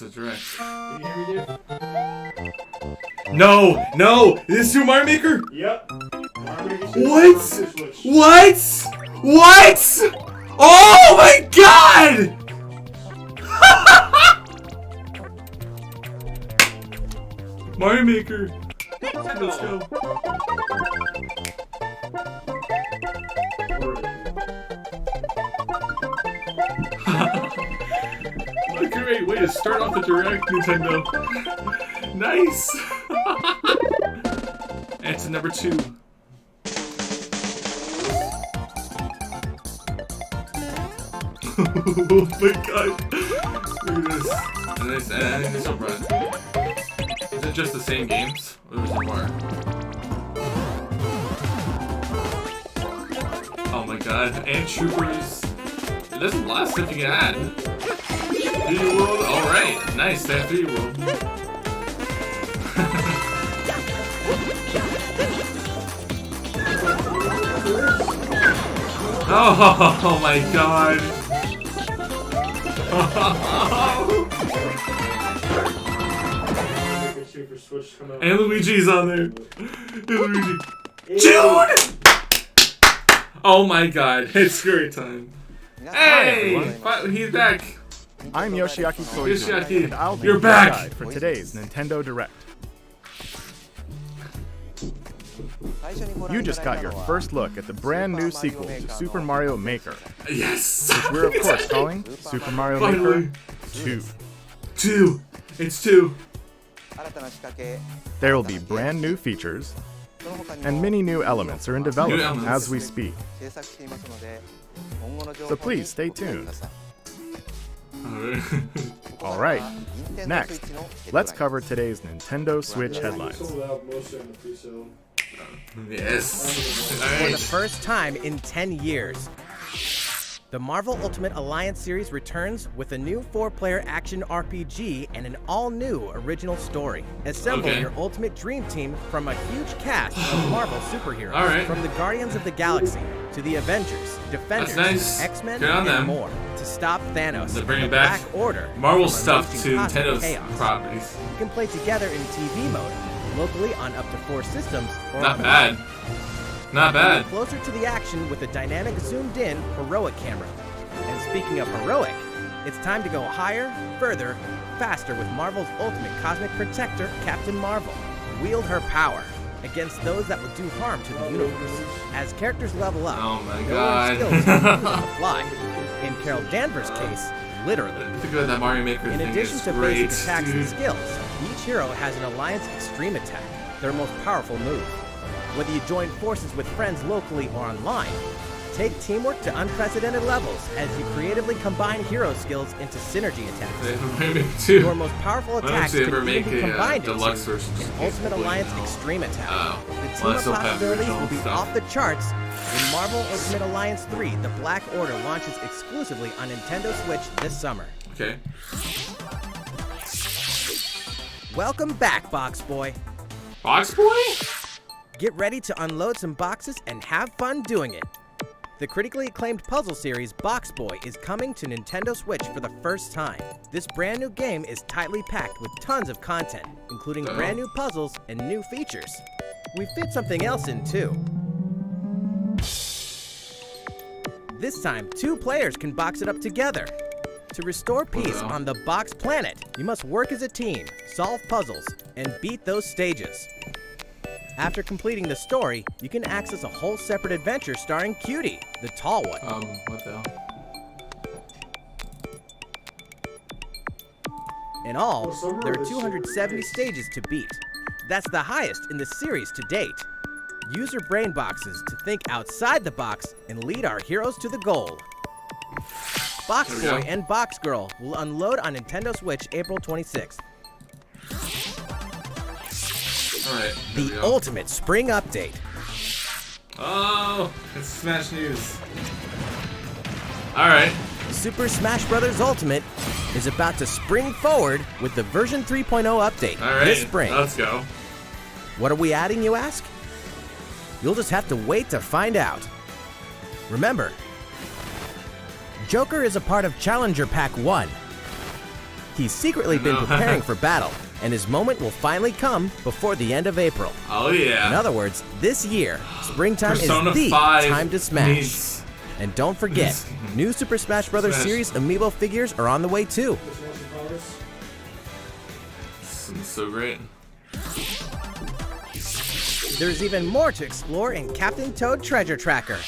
watch the direct. Can you hear me, dude? No! No! Is this Super Mario Maker? Yep. What? What? What? Oh my god! Mario Maker. Let's go. What a great way to start off the direct, Nintendo. Nice. And it's number 2. Oh my god. Look at this. And it's so bright. Is it just the same games? Or was there more? Oh my god. And Troopers. It doesn't blast if you can add. 3D World. Alright. Nice. They have 3D World. Oh my god. And Luigi's on there. And Luigi. June! Oh my god. It's scary time. Hey! He's back. I'm Yoshiaki Koizumi, Yoshiaki, and I'll be you're your back. guide for today's Nintendo Direct. You just got your first look at the brand new sequel to Super Mario Maker, Yes! which we're of course calling Super Mario Maker 2. 2. It's 2. There will be brand new features, and many new elements are in development as we speak. So please stay tuned. Alright, next, let's cover today's Nintendo Switch headlines. Yes. For the first time in 10 years, the Marvel Ultimate Alliance series returns with a new 4-player action RPG and an all-new original story. Assemble your ultimate dream team from a huge cast of Marvel superheroes. All right. From the Guardians of the Galaxy to the Avengers, Defenders, nice. X-Men, Good on and them. more. To stop Thanos They're and bringing the back Black Order. Marvel from stuff unleashing to cosmic Nintendo's chaos. properties. You can play together in TV mode, locally on up to 4 systems, or Not online. bad. Not bad. Closer to the action with a dynamic zoomed-in heroic camera. And speaking of heroic, it's time to go higher, further, faster with Marvel's ultimate cosmic protector, Captain Marvel. Wield her power against those that would do harm to the universe. As characters level up, Oh my there god. are skills to use on the fly. In Carol Danvers' case, literally. I think that Mario Maker In thing addition is to great, basic attacks dude. and skills, each hero has an Alliance Extreme Attack, their most powerful move. Whether you join forces with friends locally or online, take teamwork to unprecedented levels as you creatively combine hero skills into synergy They attacks. ever made it too. Your most powerful Why don't attacks they can ever even make be a combined deluxe into version just an in case Ultimate people Alliance didn't know? Extreme Attack. Oh. The Well, team I of still have the possibilities original will be stuff. off the charts when Marvel Ultimate Alliance 3, The Black Order, launches exclusively on Nintendo Switch this summer. Okay. Welcome back, Box Boy. Box Boy? Get ready to unload some boxes and have fun doing it. The critically acclaimed puzzle series Box Boy is coming to Nintendo Switch for the first time. This brand new game is tightly packed with tons of content, including brand new puzzles and new features. We fit something else in too. This time, 2 players can box it up together. To restore peace on the Box Planet, you must work as a team, solve puzzles, and beat those stages. After completing the story, you can access a whole separate adventure starring Cutie, the tall one. What the hell? In all, there are 270 stages to beat. That's the highest in the series to date. Use your brain boxes to think outside the box and lead our heroes to the goal. Box There we Boy go. and Box Girl will unload on Nintendo Switch April 26th. Alright. The ultimate spring update. Oh, it's Smash News. Alright. Super Smash Bros. Ultimate is about to spring forward with the version 3.0 update Alright. this spring. Let's go. What are we adding, you ask? You'll just have to wait to find out. Remember, Joker is a part of Challenger Pack 1. He's secretly been preparing for battle, and his moment will finally come before the end of April. Oh yeah. In other words, this year, springtime Persona is the 5 time to smash. needs- And don't forget, new Super Smash Bros. Series amiibo figures are on the way too. This is so great. There's even more to explore in Captain Toad Treasure Tracker.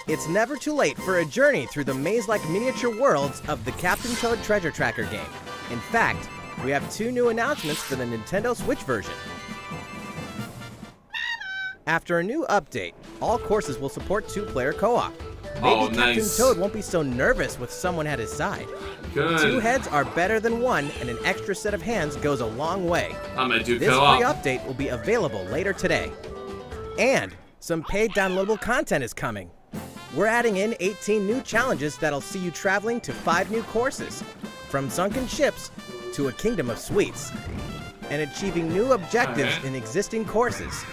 It's never too late for a journey through the maze-like miniature worlds of the Captain Toad Treasure Tracker game. In fact, we have 2 new announcements for the Nintendo Switch version. After a new update, all courses will support 2-player co-op. Maybe Oh, Captain nice. Toad won't be so nervous with someone at his side. Good. 2 heads are better than 1, and an extra set of hands goes a long way. I'm gonna do This free co-op. update will be available later today. And some paid downloadable content is coming. We're adding in 18 new challenges that'll see you traveling to 5 new courses, from sunken ships to a kingdom of sweets, and achieving new objectives Okay. in existing courses.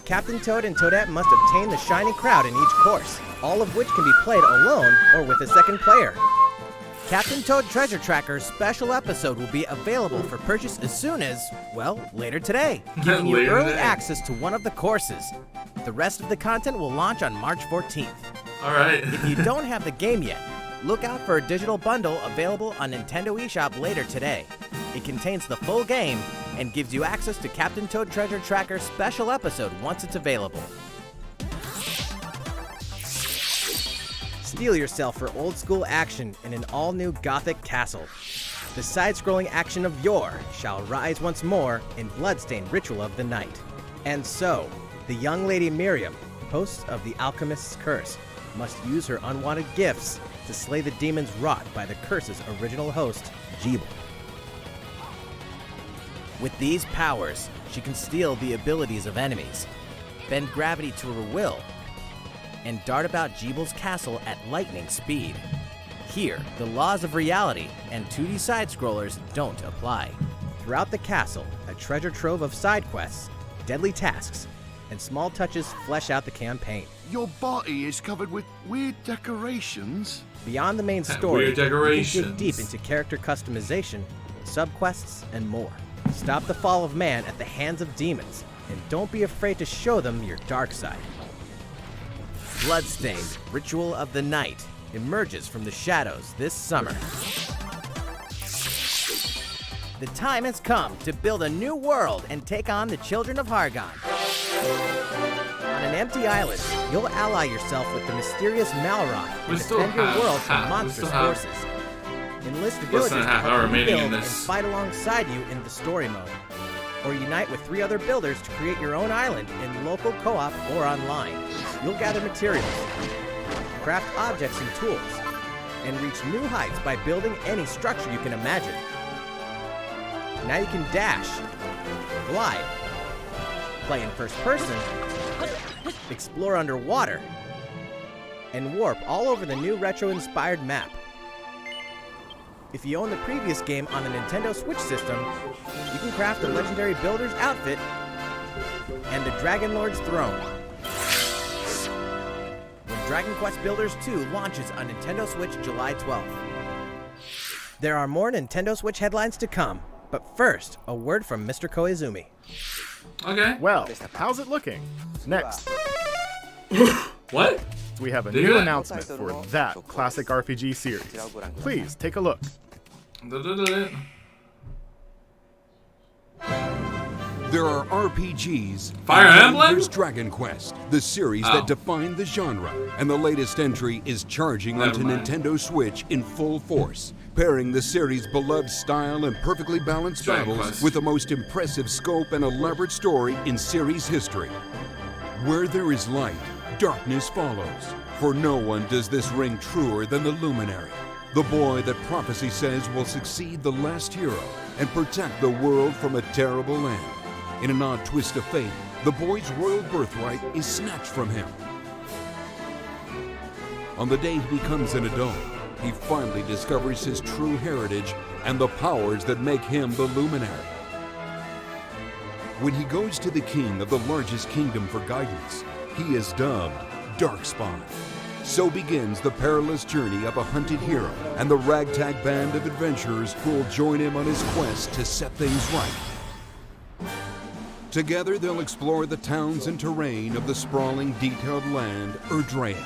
Captain Toad and Toadette must obtain the Shining Crowd in each course, all of which can be played alone or with a second player. Captain Toad Treasure Tracker's special episode will be available for purchase as soon as, well, later today, giving you Later early today. access to one of the courses. The rest of the content will launch on March 14th. All right. If you don't have the game yet, look out for a digital bundle available on Nintendo eShop later today. It contains the full game and gives you access to Captain Toad Treasure Tracker's special episode once it's available. Steel yourself for old school action in an all-new Gothic castle. The side-scrolling action of yore shall rise once more in bloodstained Ritual of the Night. And so, the young lady Miriam, host of the Alchemist's Curse, must use her unwanted gifts to slay the demons wrought by the curse's original host, Jeeble. With these powers, she can steal the abilities of enemies, bend gravity to her will, and dart about Jeeble's castle at lightning speed. Here, the laws of reality and 2D side-scrollers don't apply. Throughout the castle, a treasure trove of side quests, deadly tasks, and small touches flesh out the campaign. Your body is covered with weird decorations. Beyond the main story, Weird you can decorations. dig deep into character customization, subquests, and more. Stop the fall of man at the hands of demons, and don't be afraid to show them your dark side. Bloodstained Ritual of the Night emerges from the shadows this summer. The time has come to build a new world and take on the children of Hargon. On an empty island, you'll ally yourself with the mysterious Malroth We and still defend your have world half- from we monstrous still have forces. Enlist less villagers than to half help hour you remaining in build and this. fight alongside you in the story mode. Or unite with 3 other builders to create your own island in local co-op or online. You'll gather materials, craft objects and tools, and reach new heights by building any structure you can imagine. Now you can dash, glide, play in first person, explore underwater, and warp all over the new retro-inspired map. If you own the previous game on the Nintendo Switch system, you can craft the legendary Builder's outfit and the Dragon Lord's throne. When Dragon Quest Builders 2 launches on Nintendo Switch July 12th. There are more Nintendo Switch headlines to come, but first, a word from Mr. Koizumi. Okay. Well, how's it looking? Next, What? we have a Did you new hear that? announcement for that classic RPG series. Please take a look. There are RPGs. Fire and then Emblem? There's Dragon Quest, the series Oh. that defined the genre, and the latest entry is charging Never onto mind. Nintendo Switch in full force, pairing the series' beloved style and perfectly balanced Dragon battles Quest. with the most impressive scope and elaborate story in series history. Where there is light, darkness follows. For no one does this ring truer than the Luminary, the boy that prophecy says will succeed the last hero and protect the world from a terrible end. In an odd twist of fate, the boy's royal birthright is snatched from him. On the day he becomes an adult, he finally discovers his true heritage and the powers that make him the Luminary. When he goes to the king of the largest kingdom for guidance, he is dubbed darkspawn. So begins the perilous journey of a hunted hero and the ragtag band of adventurers who will join him on his quest to set things right. Together, they'll explore the towns and terrain of the sprawling, detailed land, Erdrea.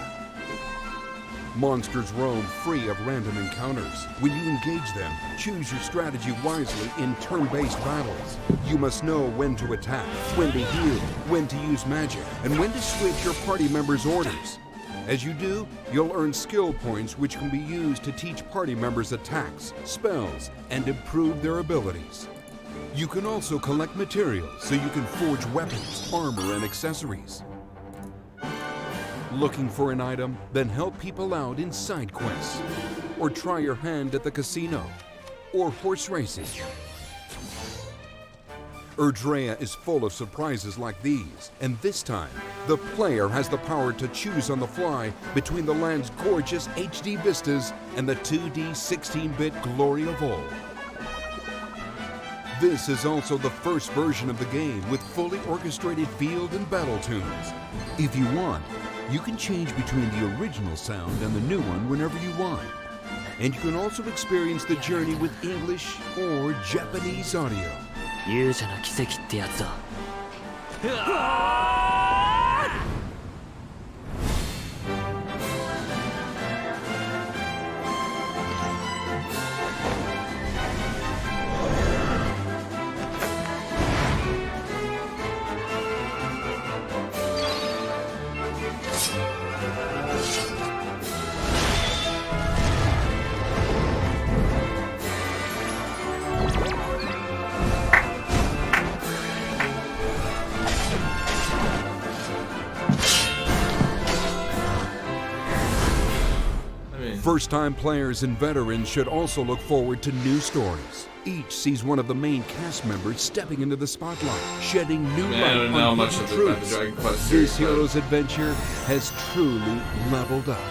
Monsters roam free of random encounters. When you engage them, choose your strategy wisely in turn-based battles. You must know when to attack, when to heal, when to use magic, and when to switch your party members' orders. As you do, you'll earn skill points which can be used to teach party members attacks, spells, and improve their abilities. You can also collect materials so you can forge weapons, armor, and accessories. Looking for an item? Then help people out in side quests. Or try your hand at the casino. Or horse racing. Erdrea is full of surprises like these, and this time, the player has the power to choose on the fly between the land's gorgeous HD vistas and the 2D 16-bit glory of old. This is also the first version of the game with fully orchestrated field and battle tunes. If you want, you can change between the original sound and the new one whenever you want. And you can also experience the journey with English or Japanese audio. 勇者の奇跡ってやつだ。 First-time players and veterans should also look forward to new stories. Each sees one of the main cast members stepping into the spotlight, shedding new light on hidden truths. This hero's adventure has truly leveled up.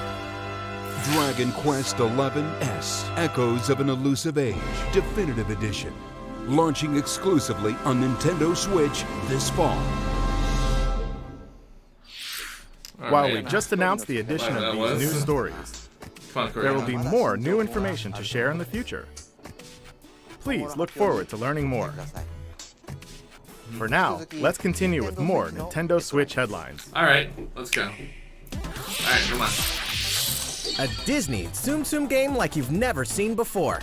Dragon Quest XI-S, Echoes of an Elusive Age, Definitive Edition. Launching exclusively on Nintendo Switch this fall. While we just announced the addition of these new stories, there will be more new information to share in the future. Please look forward to learning more. For now, let's continue with more Nintendo Switch headlines. Alright, let's go. Alright, come on. A Disney Tsum Tsum game like you've never seen before.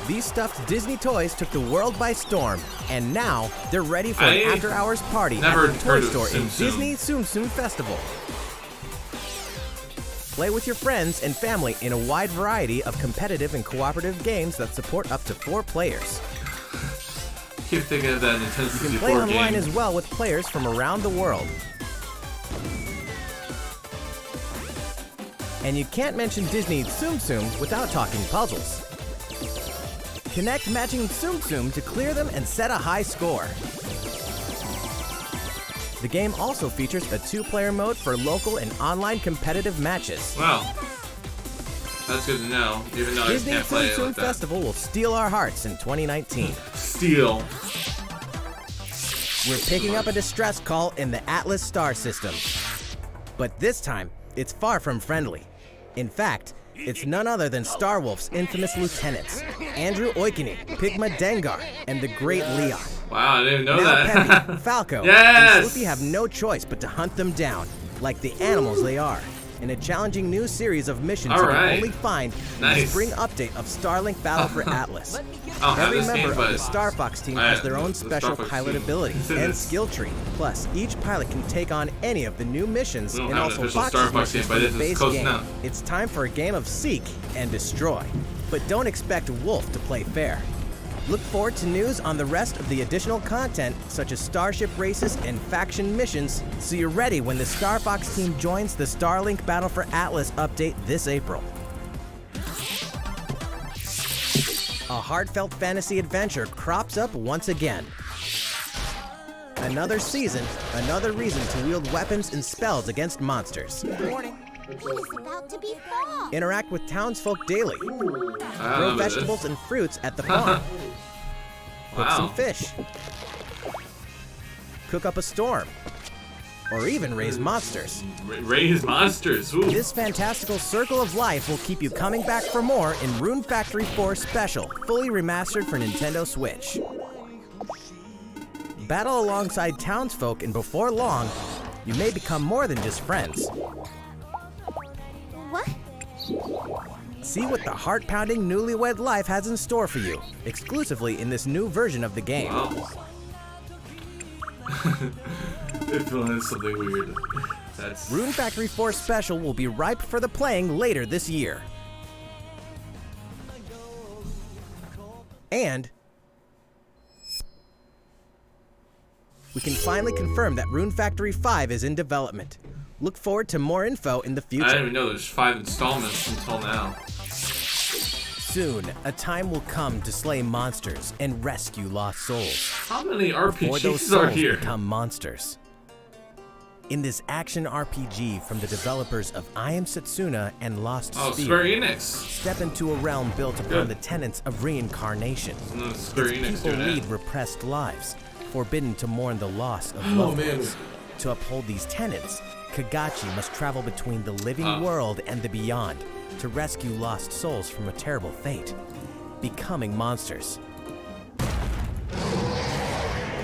These stuffed Disney toys took the world by storm, and now they're ready for an after-hours party at the toy store in Disney Tsum Tsum Festival. Play with your friends and family in a wide variety of competitive and cooperative games that support up to 4 players. Keep thinking of that Nintendo 64 game. You can play online as well with players from around the world. And you can't mention Disney Tsum Tsum without talking puzzles. Connect matching Tsum Tsum to clear them and set a high score. The game also features a 2-player mode for local and online competitive matches. Wow. That's good to know, even though Disney I can't play Tsum it Tsum like that. Festival will steal our hearts in 2019. Steal. We're picking up a distress call in the Atlas star system. But this time, it's far from friendly. In fact, it's none other than Starwolf's infamous lieutenants, Andrew Oikini, Pigma Dengar, and the Great Leon. Wow, I didn't know Now that. Peppy, Falco, Yes! and Sloopy have no choice but to hunt them down, like the animals they are, in a challenging new series of missions you can only find in the spring update of Starlink Battle for Atlas. Every member of the Star Fox team has their own special pilot ability and skill tree. Plus, each pilot can take on any of the new missions and also Fox's missions from the base game. It's time for a game of Seek and Destroy. But don't expect Wolf to play fair. Look forward to news on the rest of the additional content, such as starship races and faction missions, so you're ready when the Star Fox team joins the Starlink Battle for Atlas update this April. A heartfelt fantasy adventure crops up once again. Another season, another reason to wield weapons and spells against monsters. It's about to be fall. Interact with townsfolk daily. Grow vegetables and fruits at the farm. Cook some fish. Cook up a storm. or even raise monsters. Raise monsters. Ooh. This fantastical circle of life will keep you coming back for more in Rune Factory 4 Special, fully remastered for Nintendo Switch. Battle alongside townsfolk, and before long, you may become more than just friends. What? See what the heart-pounding newlywed life has in store for you, exclusively in this new version of the game. Wow. It feels something weird. That's... Rune Factory 4 Special will be ripe for the playing later this year. And we can finally confirm that Rune Factory 5 is in development. Look forward to more info in the future. I didn't even know there's 5 installments until now. Soon, a time will come to slay monsters and rescue lost souls. How many Before those RPGs souls are here? become monsters. In this action RPG from the developers of I Am Setsuna and Lost Oh, Sphere, Square Enix. step into a realm built upon the tenets of reincarnation. No, Square Enix Its people doing lead it. repressed lives, forbidden to mourn the loss of Oh, loved man. ones. To uphold these tenets, Kagachi must travel between the living world and the beyond to rescue lost souls from a terrible fate, becoming monsters.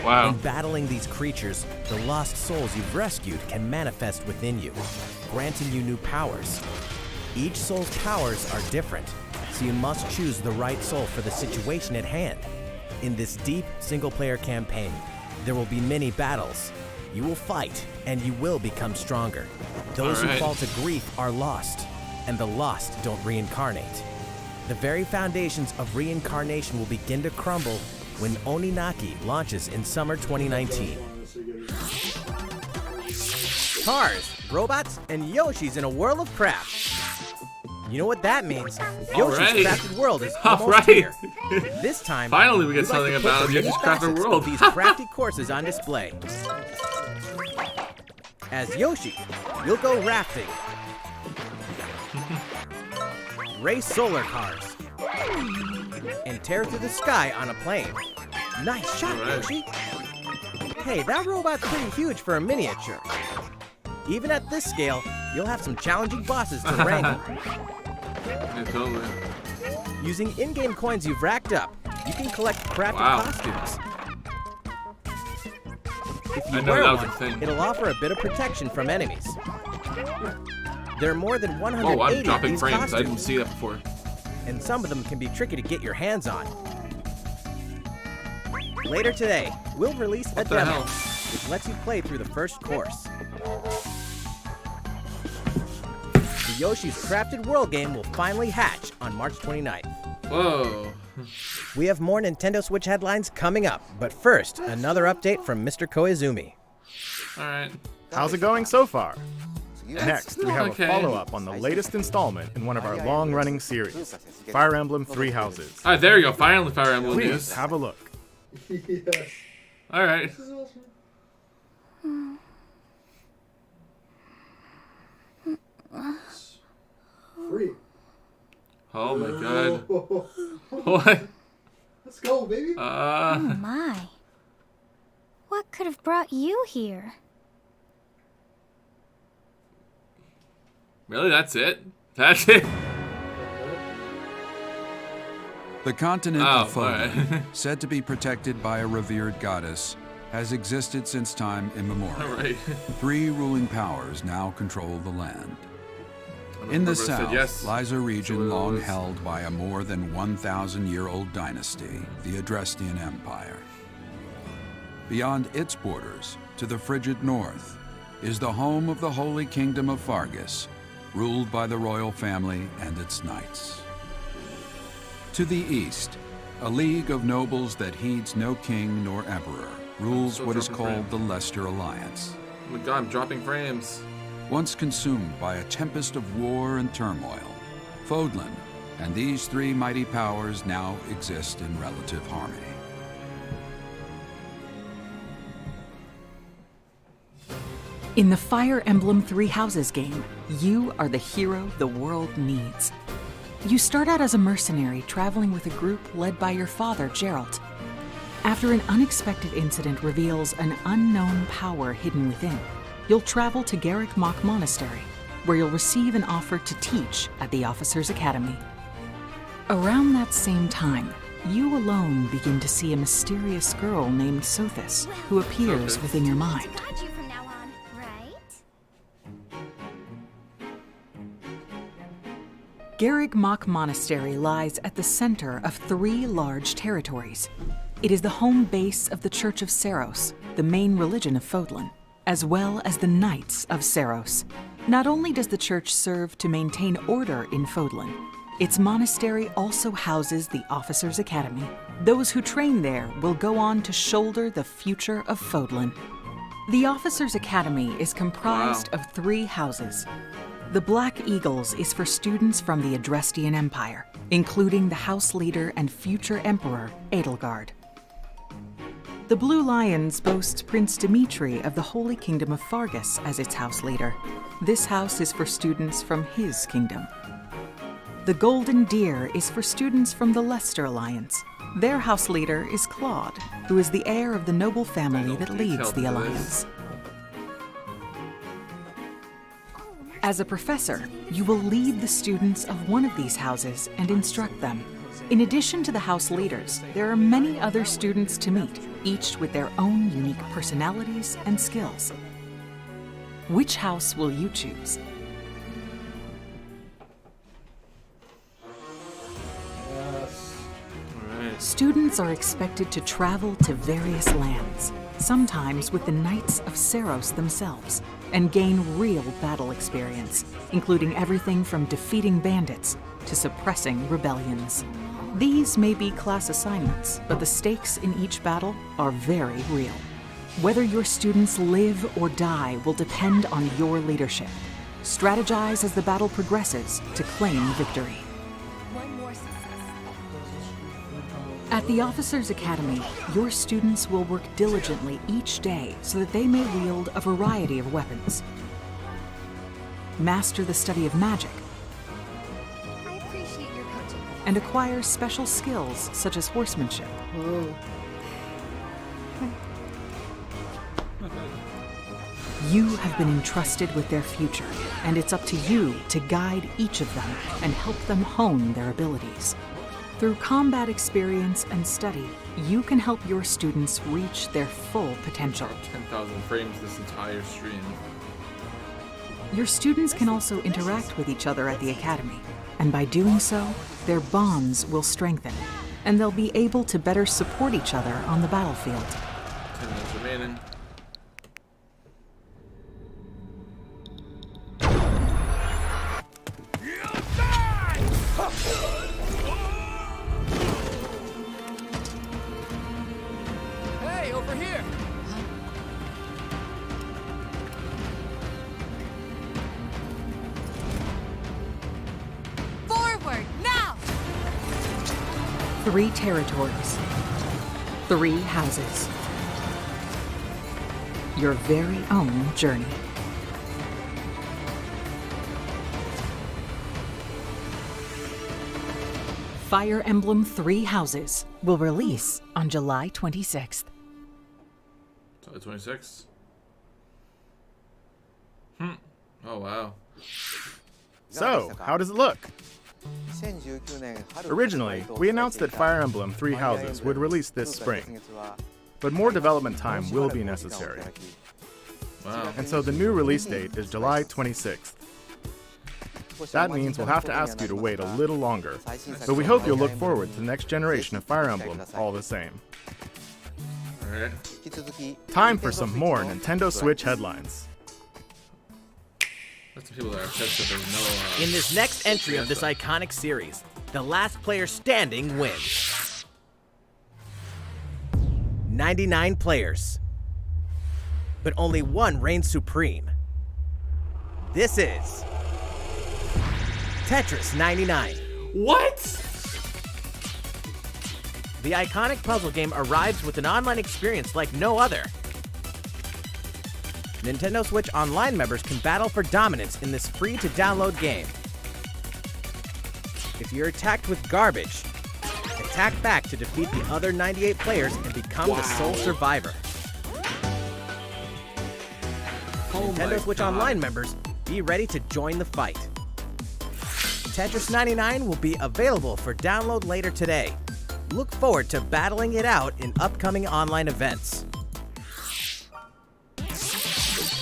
Wow. In battling these creatures, the lost souls you've rescued can manifest within you, granting you new powers. Each soul's powers are different, so you must choose the right soul for the situation at hand. In this deep single-player campaign, there will be many battles. You will fight, and you will become stronger. Those who Alright. fall to grief are lost, and the lost don't reincarnate. The very foundations of reincarnation will begin to crumble when Oninaki launches in summer 2019. Cars, robots, and Yoshis in a world of craft. You know what that means? Yoshi's Alright. Crafted World is almost Alright. here. This time, Finally, we get we'd like something to put about the Yoshi's many Crafted facets World. of these crafty courses on display. As Yoshi, you'll go rafting, race solar cars, and tear through the sky on a plane. Nice shot, Alright. Yoshi. Hey, that robot's pretty huge for a miniature. Even at this scale, you'll have some challenging bosses to wrangle. Yeah, totally. Using in-game coins you've racked up, you can collect crafted Wow. costumes. If you I know wear that was a one, thing. it'll offer a bit of protection from enemies. There are more than 180 Oh, I'm of dropping these frames. I costumes, didn't see that before. and some of them can be tricky to get your hands on. Later today, we'll release a What the demo, hell? which lets you play through the first course. The Yoshi's Crafted World game will finally hatch on March 29th. Whoa. We have more Nintendo Switch headlines coming up, but first, another update from Mr. Koizumi. Alright. How's it going so far? Next, we have okay. a follow-up on the latest installment in one of our long-running series, Fire Emblem Three Houses. Alright, there you go. Finally, Fire Emblem Please news. have a look. Yes. Alright. This is awesome. Free. Oh my god. What? Let's go, baby. Oh my. What could have brought you here? Really? That's it? That's it? The continent Oh, of Foden, alright. said to be protected by a revered goddess, has existed since time immemorial. Alright. 3 ruling powers now control the land. In the Said south yes. lies a region Sure long was. held by a more than 1,000-year-old dynasty, the Adrestian Empire. Beyond its borders, to the frigid north, is the home of the Holy Kingdom of Fargus, ruled by the royal family and its knights. To the east, a league of nobles that heeds no king nor emperor rules Still what is dropping called frames. the Leicester Alliance. Oh my god, I'm dropping frames. Once consumed by a tempest of war and turmoil, Fodlan and these 3 mighty powers now exist in relative harmony. In the Fire Emblem Three Houses game, you are the hero the world needs. You start out as a mercenary traveling with a group led by your father, Geralt. After an unexpected incident reveals an unknown power hidden within, you'll travel to Garrick Mach Monastery, where you'll receive an offer to teach at the Officers' Academy. Around that same time, you alone begin to see a mysterious girl named Sothis, who appears within your mind. Got you from now on, right? Garrick Mach Monastery lies at the center of 3 large territories. It is the home base of the Church of Seros, the main religion of Fodlan, as well as the Knights of Seros. Not only does the church serve to maintain order in Fodlan, its monastery also houses the Officers' Academy. Those who train there will go on to shoulder the future of Fodlan. The Officers' Academy is comprised of 3 houses. The Black Eagles is for students from the Adrestian Empire, including the House Leader and future Emperor, Edelgard. The Blue Lions boasts Prince Dimitri of the Holy Kingdom of Fargus as its House Leader. This house is for students from his kingdom. The Golden Deer is for students from the Leicester Alliance. Their House Leader is Claude, who is the heir of the noble family that leads the Alliance. As a professor, you will lead the students of one of these houses and instruct them. In addition to the house leaders, there are many other students to meet, each with their own unique personalities and skills. Which house will you choose? Students are expected to travel to various lands, sometimes with the Knights of Seros themselves, and gain real battle experience, including everything from defeating bandits to suppressing rebellions. These may be class assignments, but the stakes in each battle are very real. Whether your students live or die will depend on your leadership. Strategize as the battle progresses to claim victory. At the Officers' Academy, your students will work diligently each day so that they may wield a variety of weapons. Master the study of magic, I appreciate your coaching. and acquire special skills such as horsemanship. You have been entrusted with their future, and it's up to you to guide each of them and help them hone their abilities. Through combat experience and study, you can help your students reach their full potential. 10,000 frames this entire stream. Your students can also interact with each other at the Academy, and by doing so, their bonds will strengthen, and they'll be able to better support each other on the battlefield. 10 minutes remaining. Hey, over here! Forward, now! 3 territories, 3 houses. Your very own journey. Fire Emblem 3 Houses will release on July 26th. July 26th. Oh, wow. So, how does it look? Originally, we announced that Fire Emblem 3 Houses would release this spring, but more development time will be necessary. Wow. And so the new release date is July 26th. That means we'll have to ask you to wait a little longer, but we hope you'll look forward to the next generation of Fire Emblem all the same. Alright. Time for some more Nintendo Switch headlines. That's the people that are pissed that there's no. In this next entry of this iconic series, the last player standing wins. 99 players, but only one reigns supreme. This is Tetris 99. What? The iconic puzzle game arrives with an online experience like no other. Nintendo Switch Online members can battle for dominance in this free-to-download game. If you're attacked with garbage, attack back to defeat the other 98 players and become the sole survivor. Nintendo Switch Online members, be ready to join the fight. Tetris 99 will be available for download later today. Look forward to battling it out in upcoming online events.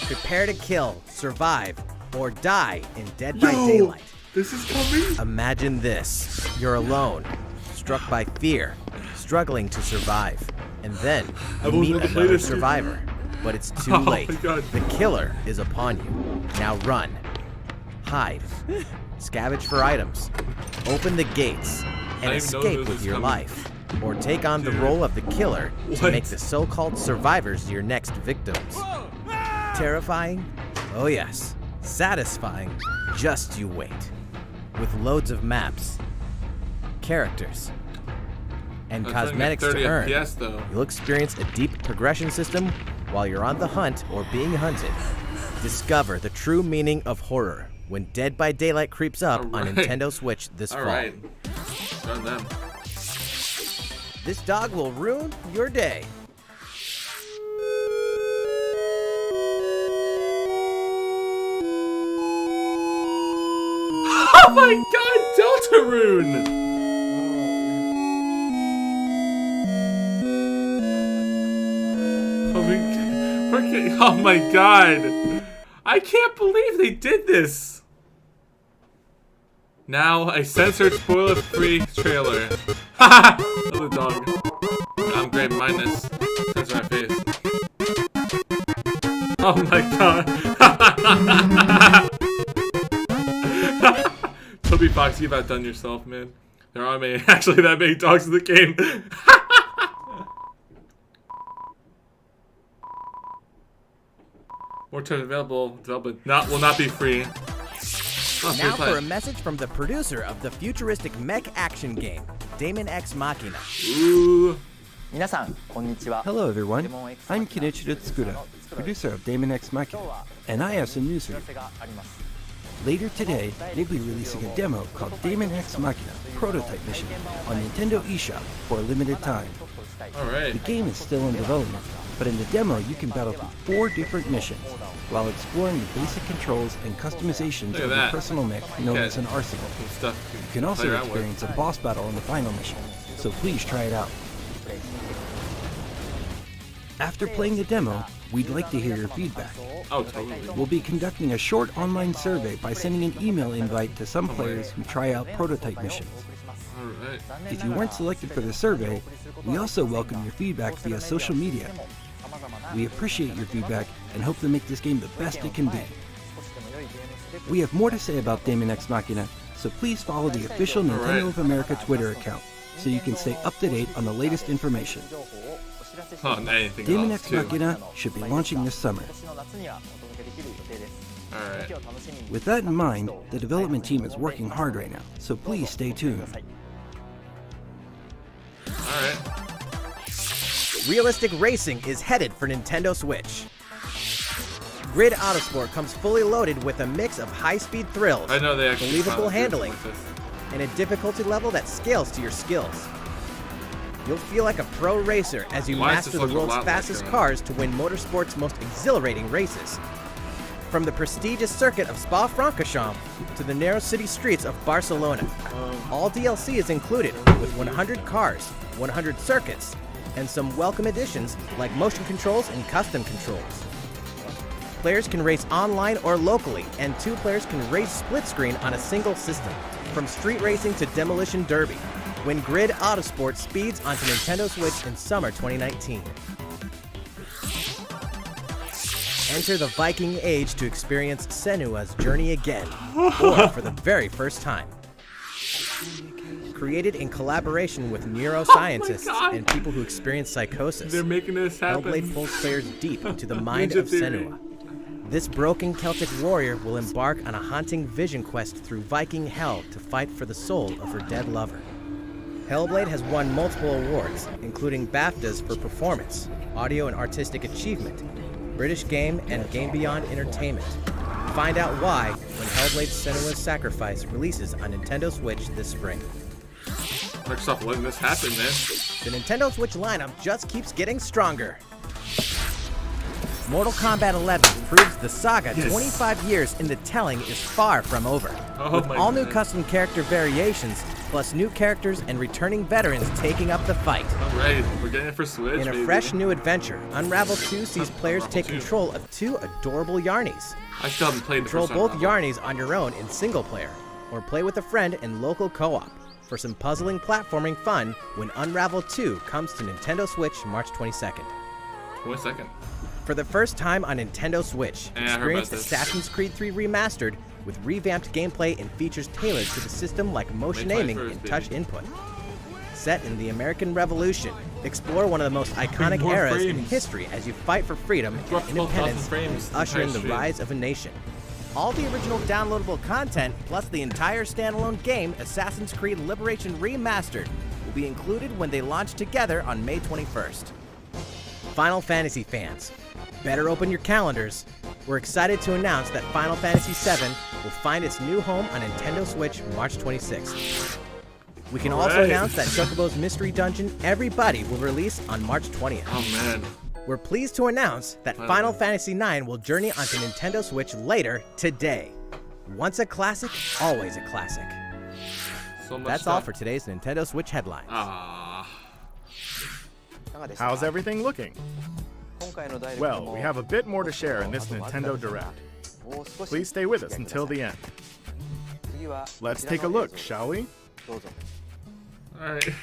Prepare to kill, survive, or die in Dead by Daylight. This is coming. Imagine this. You're alone, struck by fear, struggling to survive. And then you meet another survivor. But it's too late. The killer is upon you. Now run. Hide. Scavenge for items. Open the gates and escape with your life. Or take on the role of the killer to make the so-called survivors your next victims. Terrifying? Oh yes. Satisfying? Just you wait. With loads of maps, characters, and cosmetics to earn, you'll experience a deep progression system while you're on the hunt or being hunted. Discover the true meaning of horror when Dead by Daylight creeps up on Nintendo Switch this fall. Run them. This dog will ruin your day. Oh my god, Deltarune! Oh my god. I can't believe they did this. Now a censored spoiler-free trailer. Haha! Another dog. I'm great minus. Censor my face. Oh my god. Toby Fox, you've outdone yourself, man. There aren't actually that many dogs in the game. More time available. Development will not be free. Now for a message from the producer of the futuristic mech action game, Daemon X Machina. Ooh. Hello everyone, I'm Kenichiro Tsukuda, producer of Daemon X Machina, and I have some news for you. Later today, they'll be releasing a demo called Daemon X Machina Prototype Mission on Nintendo eShop for a limited time. Alright. The game is still in development, but in the demo you can battle through 4 different missions while exploring the basic controls and customizations of your personal mech known as an arsenal. You can also experience a boss battle in the final mission, so please try it out. After playing the demo, we'd like to hear your feedback. Oh, totally. We'll be conducting a short online survey by sending an email invite to some players who try out prototype missions. Alright. If you weren't selected for the survey, we also welcome your feedback via social media. We appreciate your feedback and hope to make this game the best it can be. We have more to say about Daemon X Machina, so please follow the official Nintendo of America Twitter account so you can stay up to date on the latest information. Daemon X Machina should be launching this summer. Alright. With that in mind, the development team is working hard right now, so please stay tuned. Alright. Realistic racing is headed for Nintendo Switch. Grid Autosport comes fully loaded with a mix of high-speed thrills, believable handling, and a difficulty level that scales to your skills. You'll feel like a pro racer as you master the world's fastest cars to win motorsport's most exhilarating races. From the prestigious circuit of Spa-Francorchamps to the narrow city streets of Barcelona, all DLC is included with 100 cars, 100 circuits, and some welcome additions like motion controls and custom controls. Players can race online or locally, and 2 players can race split screen on a single system, from street racing to demolition derby, when Grid Autosport speeds onto Nintendo Switch in summer 2019. Enter the Viking Age to experience Senua's journey again, or for the very first time. Created in collaboration with neuroscientists and people who experience psychosis, they're making this happen. Hellblade pulls players deep into the mind of Senua. This broken Celtic warrior will embark on a haunting vision quest through Viking hell to fight for the soul of her dead lover. Hellblade has won multiple awards, including BAFTAs for performance, audio and artistic achievement, British Game, and Game Beyond Entertainment. Find out why when Hellblade Senua's Sacrifice releases on Nintendo Switch this spring. Microsoft letting this happen, man. The Nintendo Switch lineup just keeps getting stronger. Mortal Kombat 11 proves the saga 25 years in the telling is far from over. With all new custom character variations, plus new characters and returning veterans taking up the fight. Alright, we're getting it for Switch, In a fresh new adventure, Unravel 2 sees players take control of 2 adorable Yarnies. I still haven't played the Control first both Unravel. Yarnies on your own in single player, or play with a friend in local co-op for some puzzling platforming fun when Unravel 2 comes to Nintendo Switch March 22nd. 22nd. For the first time on Nintendo Switch, Yeah, I heard experience about this. Assassin's Creed 3 Remastered with revamped gameplay and features tailored to the system like motion May aiming 21st, and baby. touch input. Set in the American Revolution, explore one of the most iconic more eras in frames. history as you fight for freedom and Dropped 12,000 independence, frames and usher in the entire stream. rise of a nation. All the original downloadable content, plus the entire standalone game, Assassin's Creed Liberation Remastered, will be included when they launch together on May 21st. Final Fantasy fans, better open your calendars. We're excited to announce that Final Fantasy VII will find its new home on Nintendo Switch March 26th. We can also Alright. announce that Chocobo's Mystery Dungeon Everybody will release on March 20th. Oh man. We're pleased to announce that Wow. Final Fantasy IX will journey onto Nintendo Switch later today. Once a classic, always a classic. So much That's all stuff. for today's Nintendo Switch headlines. Ah. How's everything looking? Well, we have a bit more to share in this Nintendo Direct. Please stay with us until the end. Let's take a look, shall we? Alright.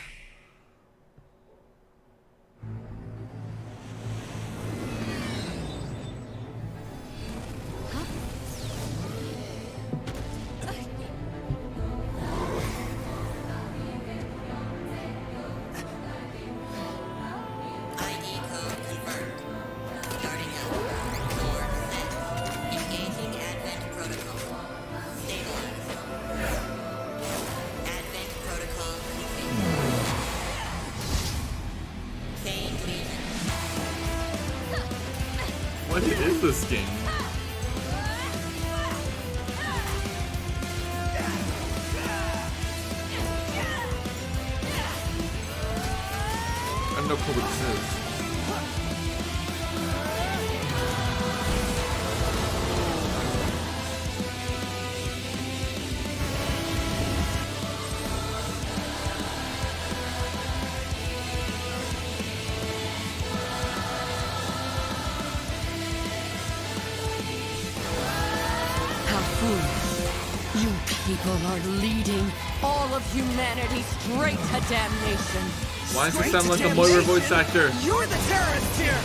What is this game? I have no clue what this is. How foolish. You people are leading all of humanity straight to damnation. Why does it sound like a Moira voice actor? You're the terrorist here!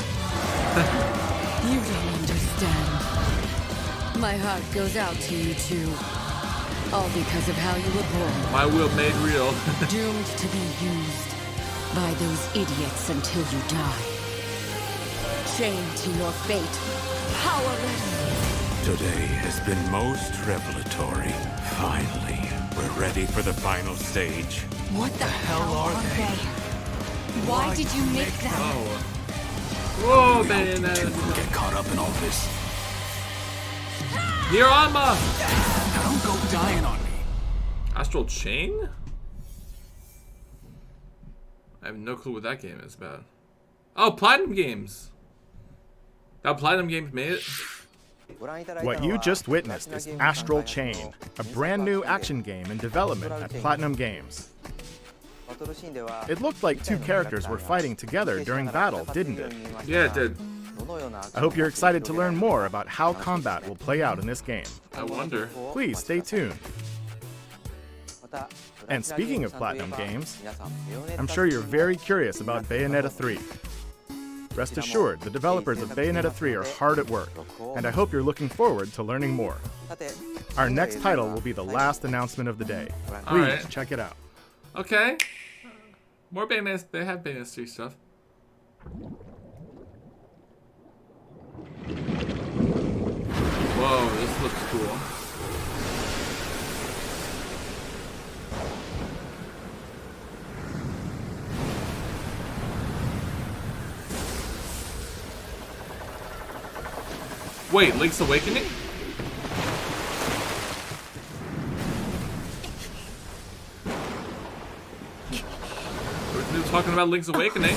You don't understand. My heart goes out to you two. All because of how you were born. My will made real. Doomed to be used by those idiots until you die. Chained to your fate. Powerless. Today has been most revelatory. Finally, we're ready for the final stage. What the hell are they? Why did you make them? Whoa, Bayonetta. Get caught up in all this. Nier Alma! Now don't go dying on me. Astral Chain? I have no clue what that game is about. Oh, Platinum Games! That Platinum Games made it? What you just witnessed is Astral Chain, a brand new action game in development at Platinum Games. It looked like two characters were fighting together during battle, didn't it? Yeah, it did. I hope you're excited to learn more about how combat will play out in this game. I wonder. Please stay tuned. And speaking of Platinum Games, I'm sure you're very curious about Bayonetta 3. Rest assured, the developers of Bayonetta 3 are hard at work, and I hope you're looking forward to learning more. Our next title will be the last announcement of the day. Please Alright. check it out. Okay. More Bayonetta. They have Bayonetta 3 stuff. Whoa, this looks cool. Wait, Link's Awakening? We're talking about Link's Awakening.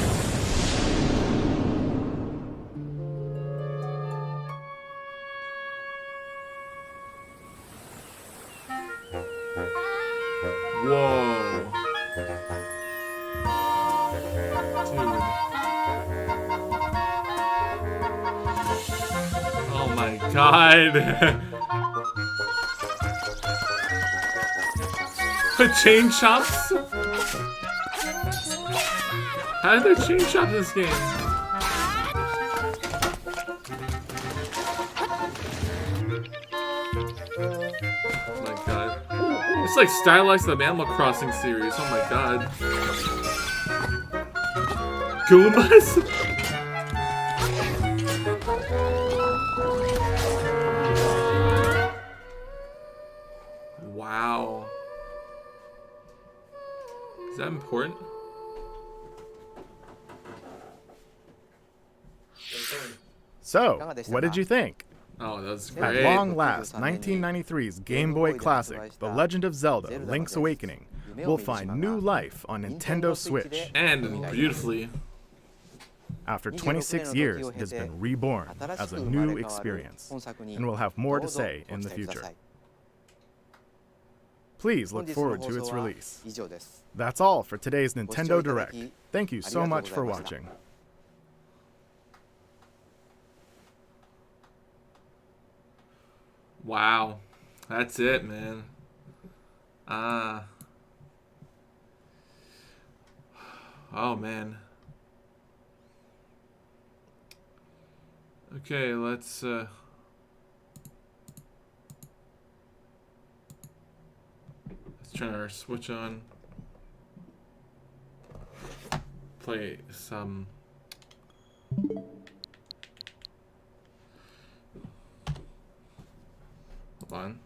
Oh my god. Chain chops? How did they chain chop this game? Oh my god. It's like stylized the Animal Crossing series. Oh my god. Goombas? Wow. Is that important? So, what did you think? Oh, that's At great. long last, 1993's Game Boy classic, The Legend of Zelda: Link's Awakening, will find new life on Nintendo Switch. And beautifully. After 26 years, it has been reborn as a new experience, and will have more to say in the future. Please look forward to its release. That's all for today's Nintendo Direct. Thank you so much for watching. Wow. That's it, man. Oh, man. Okay, let's turn our Switch on. Play some hold on.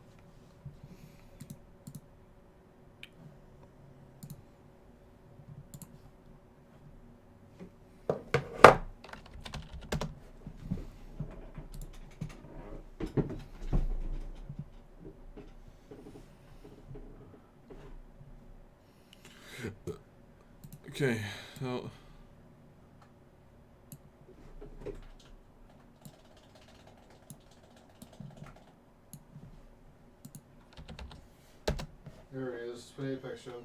Okay, so There he is. Play Apex Show.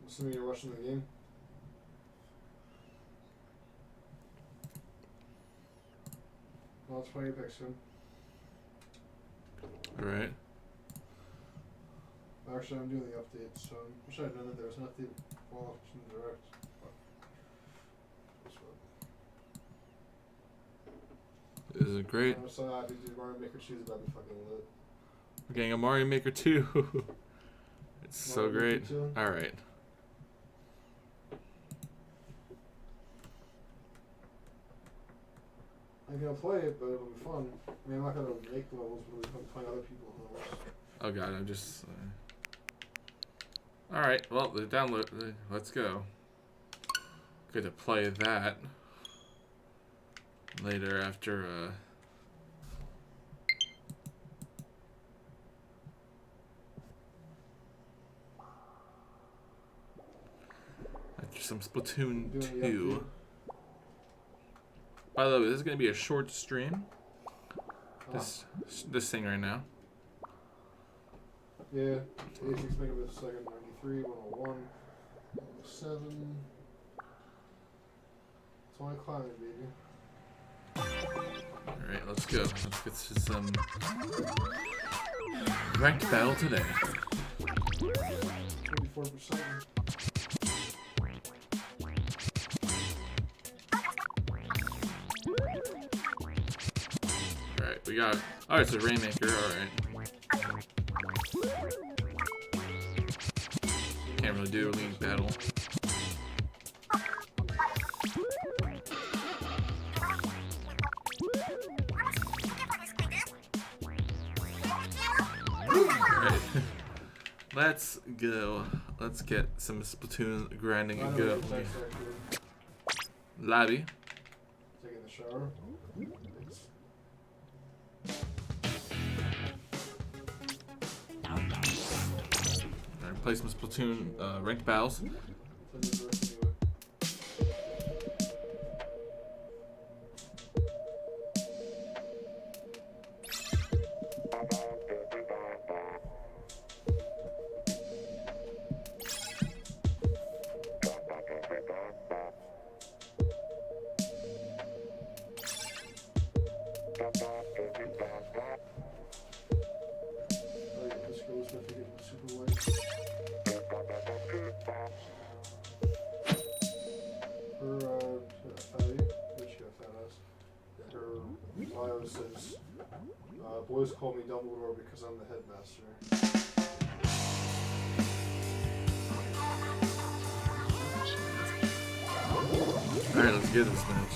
Assuming you're rushing the game. Well, let's play Apex Show. alright. Actually, I'm doing the update, so I wish I had known that there was an update while in the direct. This is great. I'm so happy to do Mario Maker 2 is about to be fucking lit. We're getting a Mario Maker 2. It's so Mario great. Maker 2? Alright. I'm gonna play it, but it'll be fun. I mean, I'm not gonna make levels, but I'm playing other people's levels. Oh god, I'm just alright, well, the download, let's go. Good to play that later after some Splatoon 2. By the way, this is going to be a short stream. This thing right now. Yeah, 86 megabits a second, 93, 101, 107. It's only climbing, baby. Alright, let's go. Let's get to some ranked battle today. 34%. Alright, we got. Oh, it's a Rainmaker, alright. Can't really do a league battle. Alright. Let's go. Let's get some Splatoon grinding and go. Lobby. Taking the shower. Alright, play some Splatoon ranked battles. Says, boys call me Dumbledore because I'm the headmaster. Alright, let's get this match.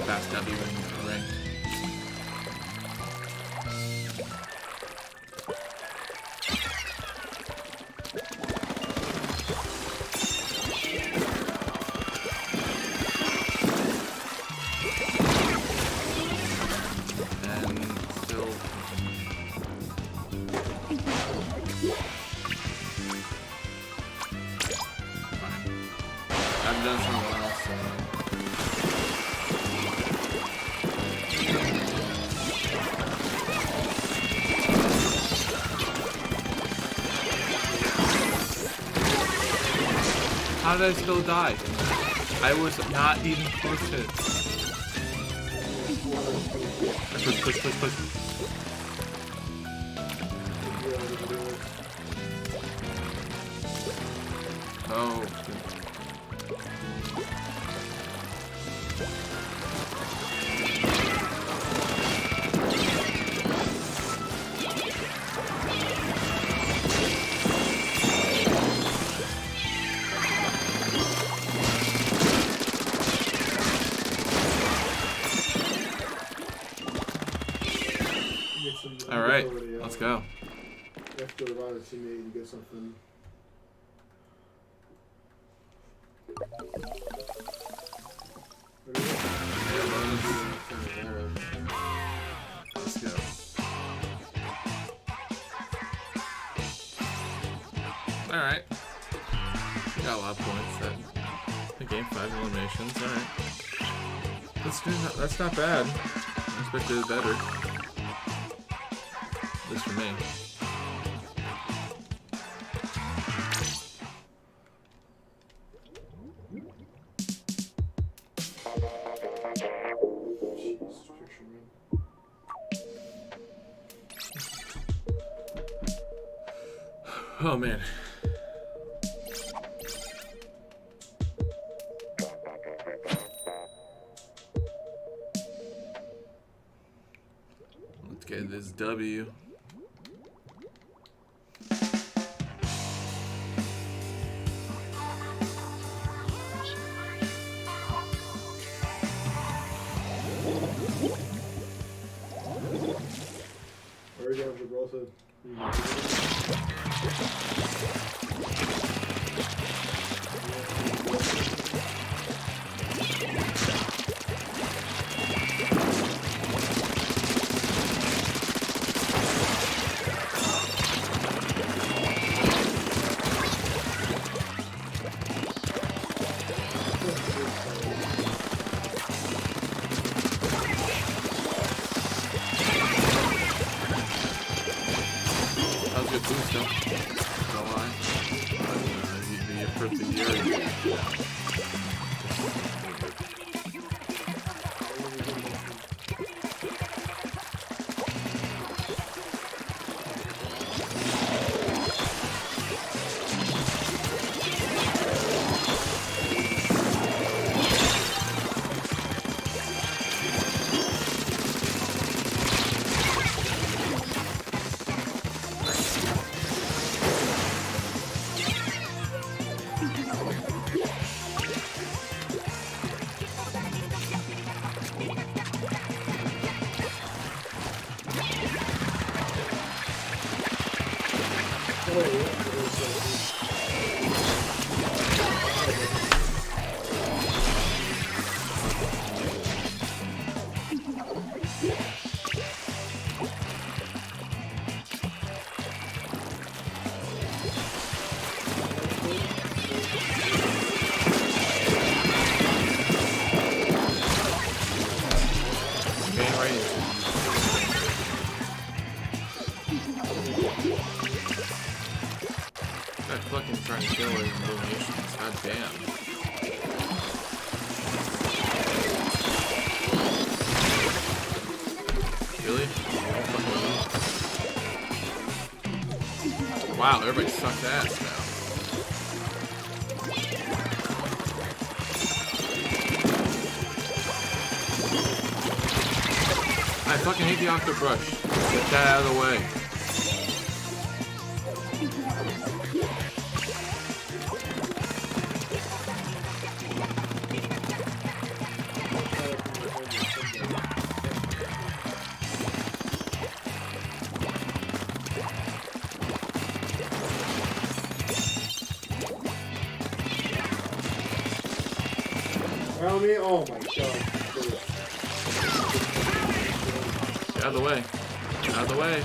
Fast W in ranked. I've done something else, so. How did I still die? I was not even close to it. Push. Oh. All right, let's go. After a lot of teammate, you get something. Let's go. All right. We got a lot of points. The game 5 eliminations. All right. That's not bad. I expected it better. At least for me. Oh man. Let's get this W. Where you going, Gibraltar? Good boost though. No lie. The perfect year. Fucking trying to kill his illuminations. God damn. Really? Wow, everybody sucks ass now. I fucking hate the octobrush. Get that out of the way. Around me? Oh my god. Get out of the way. Get out of the way.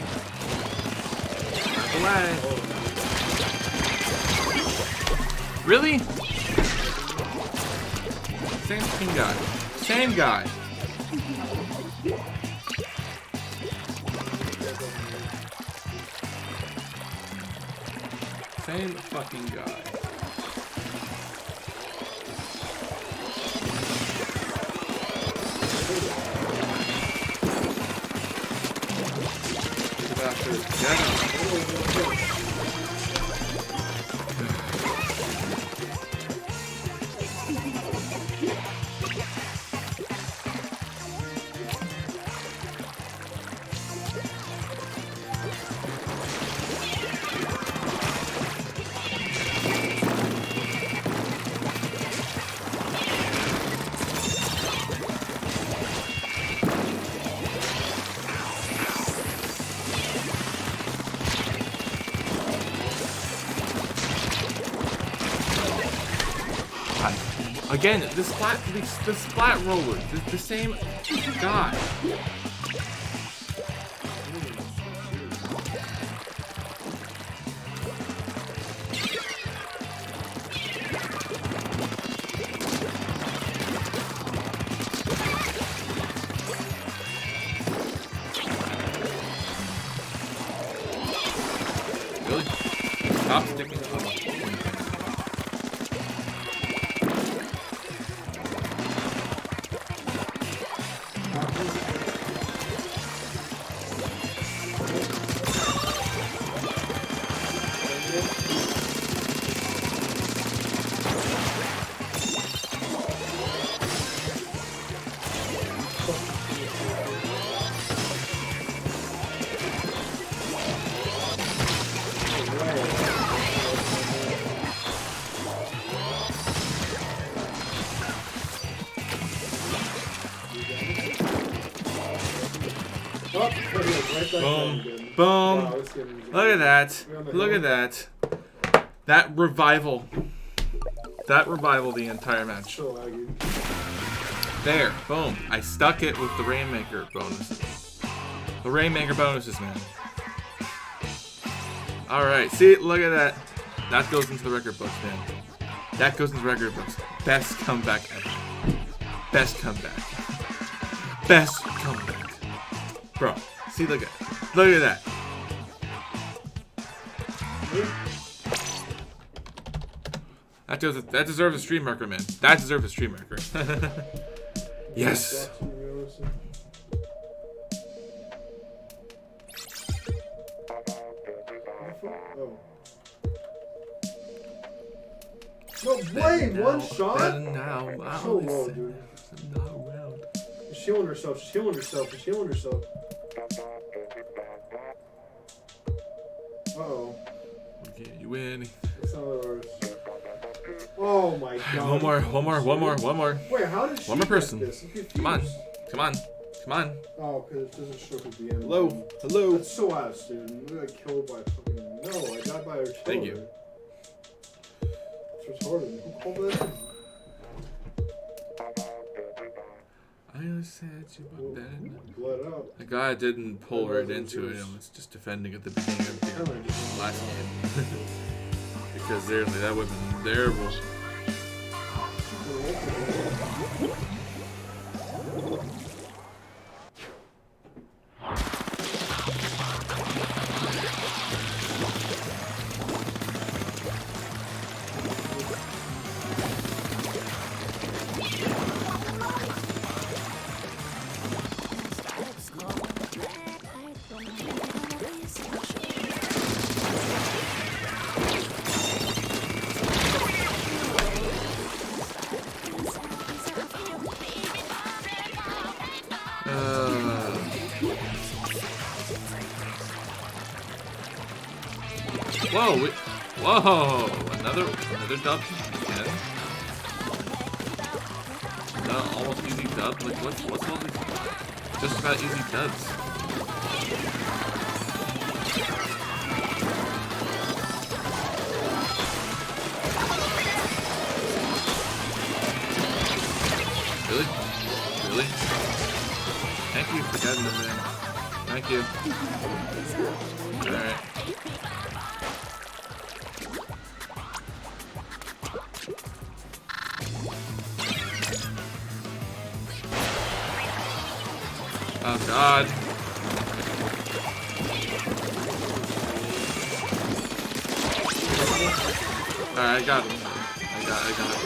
Get out of the way. Really? Same fucking guy. Same guy. Same fucking guy. Again, the splat roller, the same guy. Really? Stop sticking to the Boom. Boom. Wow, look at that. Look at that. That revival. That revival the entire match. There. Boom. I stuck it with the Rainmaker bonuses. The Rainmaker bonuses, man. Alright. See? Look at that. That goes into the record books, man. That goes into the record books. Best comeback ever. Best comeback. Best comeback. Bro. See, look at that. That deserves a stream marker, man. That deserves a stream marker. Yes. No, Blade, one shot? Now, so low, dude. She's healing herself. She's healing herself. She's healing herself. Uh-oh. Okay, you win. Oh my god. One more. Wait, how did she one more person. This? Come on. Oh, because it doesn't show at the end. Hello. That's so ass, dude. We got killed by fucking No, I died by her toe. Thank you. It's retarded. Who called that? I said you about that. Bled out. The guy didn't pull right into it and was just defending at the beginning of the last game. Because seriously, that would have been terrible. Whoa! Whoa! Another dub again. Almost easy dub. Like what's all these? Just about easy dubs. Really? Really? Thank you for getting them in. Thank you. Alright. Oh God. Alright, I got him. I got him.